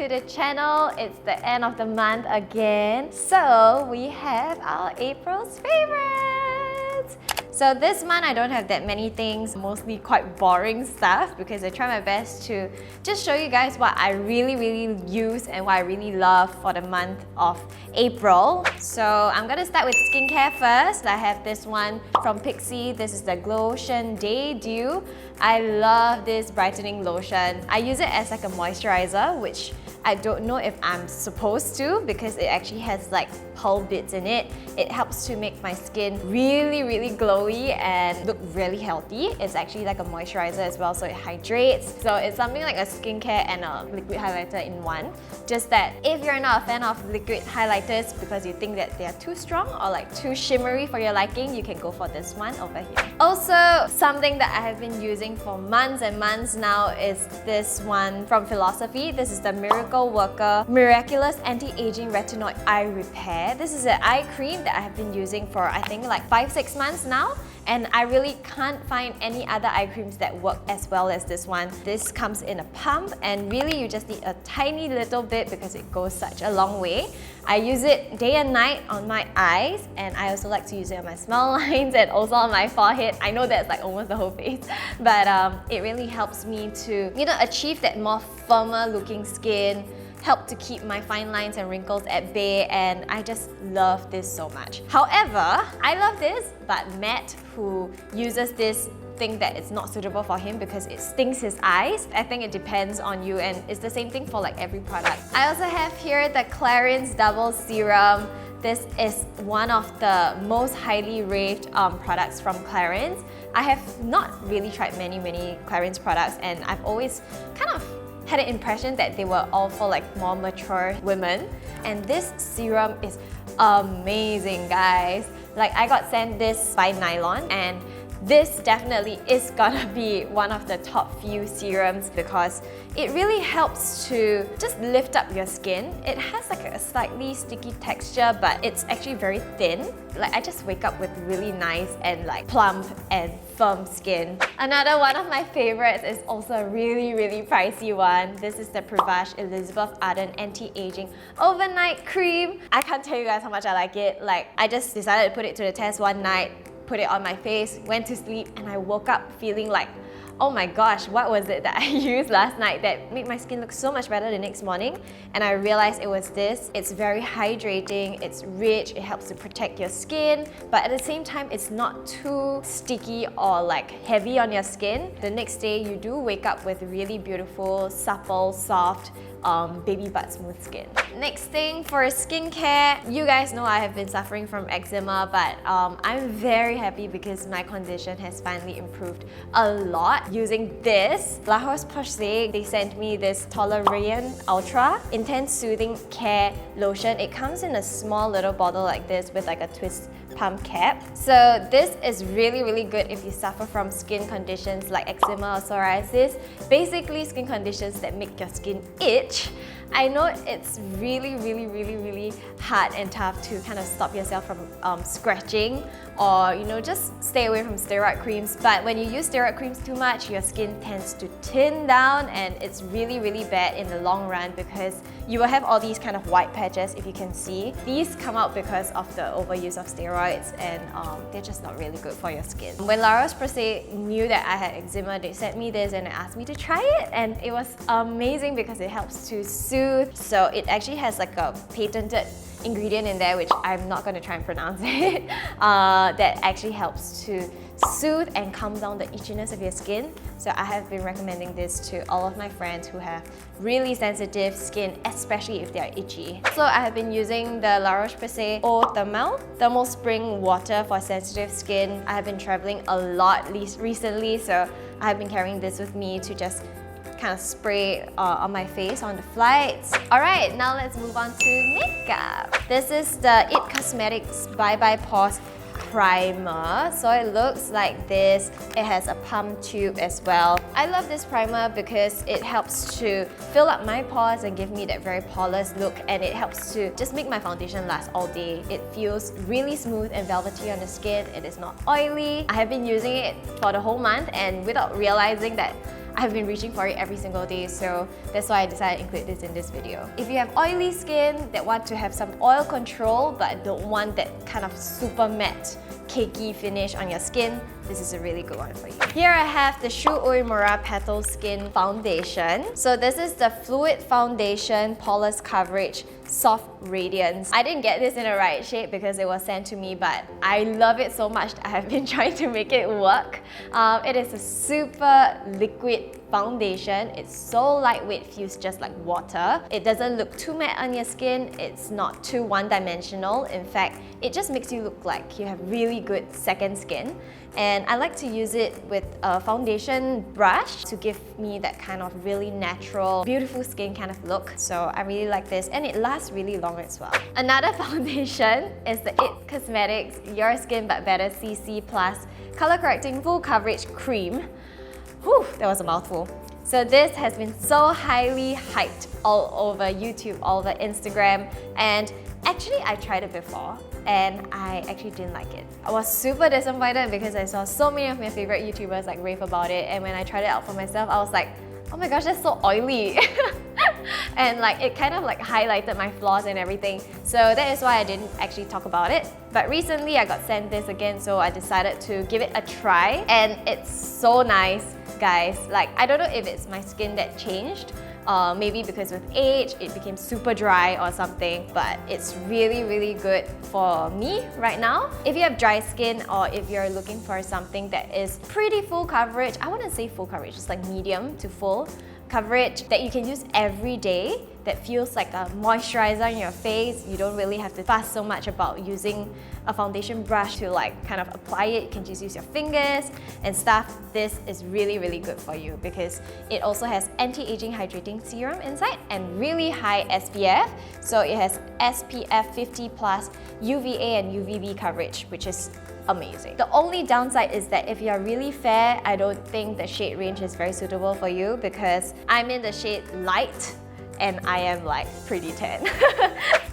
to the channel. It's the end of the month again. So we have our April's favorites. So this month I don't have that many things, mostly quite boring stuff because I try my best to just show you guys what I really use and what I really love for the month of April. So I'm gonna start with skincare first. I have this one from Pixi. This is the Glowtion Day Dew. I love this brightening lotion. I use it as like a moisturizer, which I don't know if I'm supposed to because it actually has like pearl bits in it. It helps to make my skin really glowy and look really healthy. It's actually like a moisturizer as well, so it hydrates. So it's something like a skincare and a liquid highlighter in one. Just that if you're not a fan of liquid highlighters because you think that they're too strong or like too shimmery for your liking, you can go for this one over here. Also, something that I have been using for months and months now is this one from Philosophy. This is the Miracle Worker Miraculous Anti-Aging Retinoid Eye Repair. This is an eye cream that I have been using for I think like 5-6 months now, and I really can't find any other eye creams that work as well as this one. This comes in a pump and really you just need a tiny little bit because it goes such a long way. I use it day and night on my eyes, and I also like to use it on my smile lines and also on my forehead. I know that's like almost the whole face, but it really helps me to, you know, achieve that more firmer looking skin, help to keep my fine lines and wrinkles at bay, and I just love this so much. However, I love this, but Matt, who uses this, think that it's not suitable for him because it stings his eyes. I think it depends on you, and it's the same thing for like every product. I also have here the Clarins Double Serum. This is one of the most highly raved products from Clarins. I have not really tried many Clarins products, and I've always kind of had an impression that they were all for like more mature women. And this serum is amazing, guys. Like, I got sent this by Nylon, and this definitely is gonna be one of the top few serums because it really helps to just lift up your skin. It has like a slightly sticky texture, but it's actually very thin. Like, I just wake up with really nice and like plump and firm skin. Another one of my favorites is also a really pricey one. This is the Prevage Elizabeth Arden Anti-Aging Overnight Cream. I can't tell you guys how much I like it. Like, I just decided to put it to the test one night, put it on my face, went to sleep, and I woke up feeling like, oh my gosh, what was it that I used last night that made my skin look so much better the next morning? And I realized it was this. It's very hydrating, it's rich, it helps to protect your skin, but at the same time, it's not too sticky or like heavy on your skin. The next day, you do wake up with really beautiful, supple, soft, baby butt smooth skin. Next thing for skincare, you guys know I have been suffering from eczema, but I'm very happy because my condition has finally improved a lot using this. Laroche Posay, they sent me this Tolerian Ultra Intense Soothing Care Lotion. It comes in a small little bottle like this with like a twist pump cap. So this is really good if you suffer from skin conditions like eczema or psoriasis, basically skin conditions that make your skin itch. I know it's really hard and tough to kind of stop yourself from scratching or, you know, just stay away from steroid creams, but when you use steroid creams too much, your skin tends to thin down, and it's really bad in the long run because you will have all these kind of white patches, if you can see. These come out because of the overuse of steroids, and they're just not really good for your skin. When Laroche Posay knew that I had eczema, they sent me this and they asked me to try it, and it was amazing because it helps to soothe. So it actually has like a patented ingredient in there, which I'm not going to try and pronounce it, that actually helps to soothe and calm down the itchiness of your skin. So I have been recommending this to all of my friends who have really sensitive skin, especially if they are itchy. So I have been using the Laroche Posay Eau-Thermal Thermal Spring Water for sensitive skin. I have been traveling a lot recently, so I have been carrying this with me to just kind of spray on my face on the flights. Alright, now let's move on to makeup. This is the It Cosmetics Bye Bye Pores Primer. So it looks like this. It has a pump tube as well. I love this primer because it helps to fill up my pores and give me that very poreless look, and it helps to just make my foundation last all day. It feels really smooth and velvety on the skin. It is not oily. I have been using it for the whole month, and without realizing that I've been reaching for it every single day, so that's why I decided to include this in this video. If you have oily skin that want to have some oil control but don't want that kind of super matte, cakey finish on your skin, this is a really good one for you. Here I have the Uemura Petal Skin Foundation. So this is the Fluid Foundation Poreless Coverage Soft Radiance. I didn't get this in the right shade because it was sent to me, but I love it so much that I have been trying to make it work. It is a super liquid foundation. It's so lightweight, feels just like water. It doesn't look too matte on your skin. It's not too one-dimensional. In fact, it just makes you look like you have really good second skin. And I like to use it with a foundation brush to give me that kind of really natural, beautiful skin kind of look. So I really like this, and it lasts really long as well. Another foundation is the It Cosmetics Your Skin But Better CC Plus Color Correcting Full Coverage Cream. Whew, that was a mouthful. So this has been so highly hyped all over YouTube, all over Instagram, and actually I tried it before and I actually didn't like it. I was super disappointed because I saw so many of my favorite YouTubers like rave about it, and when I tried it out for myself, I was like, oh my gosh, that's so oily. And like it kind of like highlighted my flaws and everything. So that is why I didn't actually talk about it. But recently I got sent this again, so I decided to give it a try, and it's so nice, guys. Like, I don't know if it's my skin that changed, maybe because with age it became super dry or something, but it's really, really good for me right now. If you have dry skin or if you're looking for something that is pretty full coverage, I wouldn't say full coverage, just like medium to full coverage that you can use every day, that feels like a moisturizer on your face. You don't really have to fuss so much about using a foundation brush to like kind of apply it. You can just use your fingers and stuff. This is really, really good for you because it also has anti-aging hydrating serum inside and really high SPF. So it has SPF 50 plus UVA and UVB coverage, which is amazing. The only downside is that if you're really fair, I don't think the shade range is very suitable for you because I'm in the shade light and I am like pretty tan.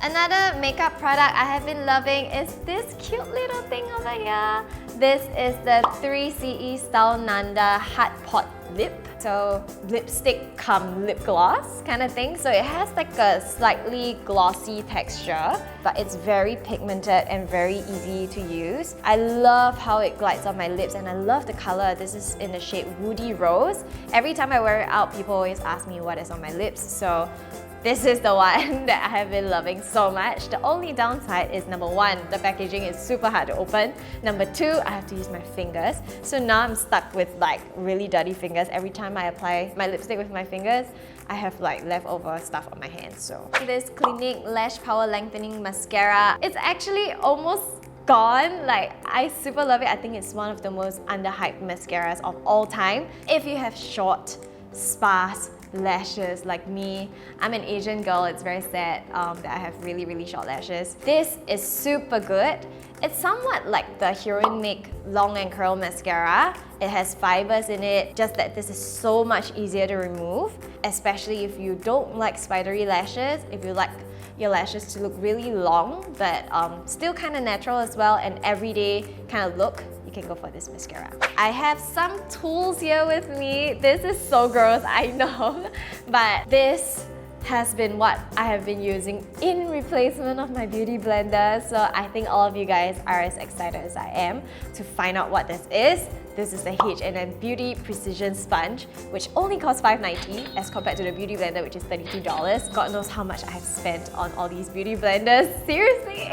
Another makeup product I have been loving is this cute little thing over here. This is the 3CE Stylenanda Hot Pot Lip. So lipstick cum lip gloss kind of thing. So it has like a slightly glossy texture, but it's very pigmented and very easy to use. I love how it glides on my lips and I love the color. This is in the shade Woody Rose. Every time I wear it out, people always ask me what is on my lips. So this is the one that I have been loving so much. The only downside is number one, the packaging is super hard to open. Number two, I have to use my fingers. So now I'm stuck with like really dirty fingers. Every time I apply my lipstick with my fingers, I have like leftover stuff on my hands. So this Clinique Lash Power Lengthening Mascara, it's actually almost gone. Like, I super love it. I think it's one of the most underhyped mascaras of all time. If you have short, sparse lashes like me, I'm an Asian girl, it's very sad that I have really, really short lashes. This is super good. It's somewhat like the Heroin Make Long and Curl Mascara. It has fibers in it, just that this is so much easier to remove, especially if you don't like spidery lashes, if you like your lashes to look really long but still kind of natural as well and everyday kind of look, you can go for this mascara. I have some tools here with me. This is so gross, I know, but this has been what I have been using in replacement of my beauty blender. So I think all of you guys are as excited as I am to find out what this is. This is the H&M Beauty Precision Sponge, which only costs $5.90 as compared to the beauty blender, which is $32. God knows how much I have spent on all these beauty blenders. Seriously!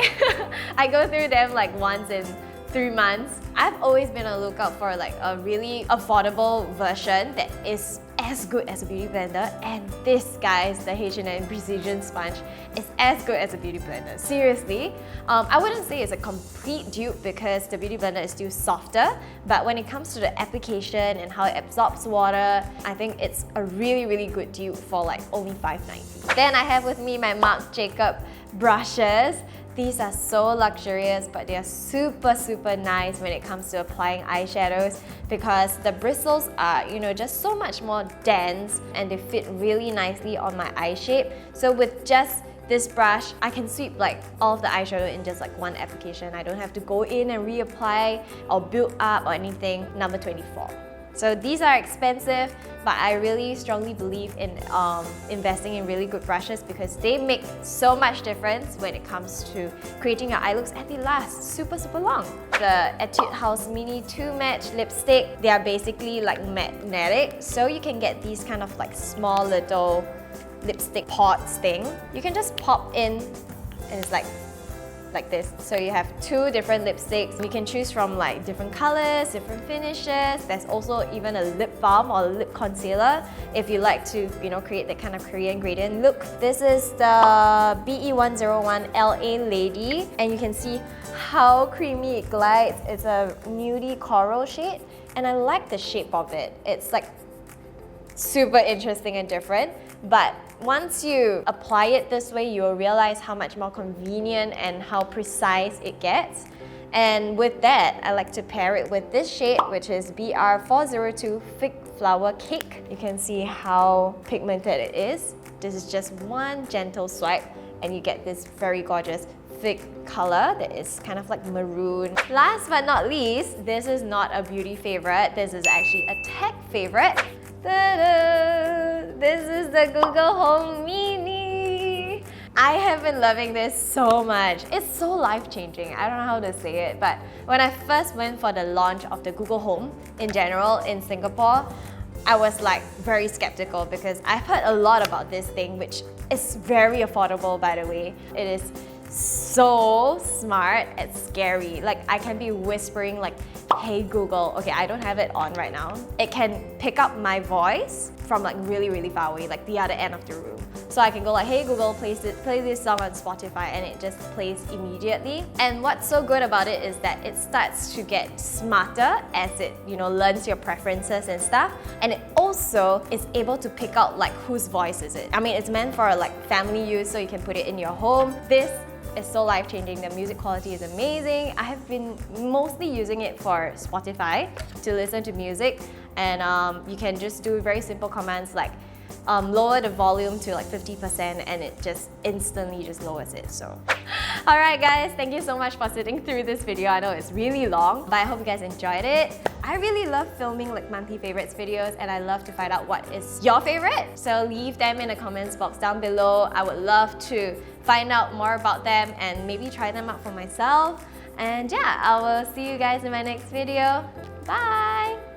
I go through them like once in 3 months. I've always been on the lookout for like a really affordable version that is as good as a beauty blender, and this, guys, the H&M Precision Sponge, is as good as a beauty blender. Seriously, I wouldn't say it's a complete dupe because the beauty blender is still softer, but when it comes to the application and how it absorbs water, I think it's a really, really good dupe for like only $5.90. Then I have with me my Marc Jacob brushes. These are so luxurious, but they are super, super nice when it comes to applying eyeshadows because the bristles are, you know, just so much more dense and they fit really nicely on my eye shape. So with just this brush, I can sweep like all of the eyeshadow in just like one application. I don't have to go in and reapply or build up or anything. Number 24. So these are expensive, but I really strongly believe in investing in really good brushes because they make so much difference when it comes to creating your eye looks, and they last super long. The Etude House Mini 2 Match Lipstick, they are basically like magnetic, so you can get these kind of like small little lipstick pods thing. You can just pop in and it's like this. So you have 2 different lipsticks. You can choose from like different colors, different finishes. There's also even a lip balm or lip concealer if you like to, you know, create that kind of Korean gradient look. This is the BE101 LA Lady, and you can see how creamy it glides. It's a nudie coral shade, and I like the shape of it. It's like super interesting and different, but once you apply it this way, you'll realize how much more convenient and how precise it gets. And with that, I like to pair it with this shade, which is BR402 Fig Flower Cake. You can see how pigmented it is. This is just one gentle swipe and you get this very gorgeous fig color that is kind of like maroon. Last but not least, this is not a beauty favorite. This is actually a tech favorite. Ta-da! This is the Google Home Mini. I have been loving this so much. It's so life-changing. I don't know how to say it, but when I first went for the launch of the Google Home in general in Singapore, I was like very skeptical because I've heard a lot about this thing, which is very affordable, by the way. It is so smart and scary. Like, I can be whispering like, "Hey Google," okay, I don't have it on right now. It can pick up my voice from like really far away, like the other end of the room. So I can go like, "Hey Google, play this song on Spotify," and it just plays immediately. And what's so good about it is that it starts to get smarter as it, you know, learns your preferences and stuff. And it also is able to pick out like whose voice is it. I mean, it's meant for like family use, so you can put it in your home. This is so life-changing. The music quality is amazing. I have been mostly using it for Spotify to listen to music, and you can just do very simple commands like lower the volume to like 50% and it just instantly just lowers it. So alright guys, thank you so much for sitting through this video. I know it's really long, but I hope you guys enjoyed it. I really love filming like monthly favorites videos, and I love to find out what is your favorite. So leave them in the comments box down below. I would love to find out more about them and maybe try them out for myself. And yeah, I will see you guys in my next video. Bye!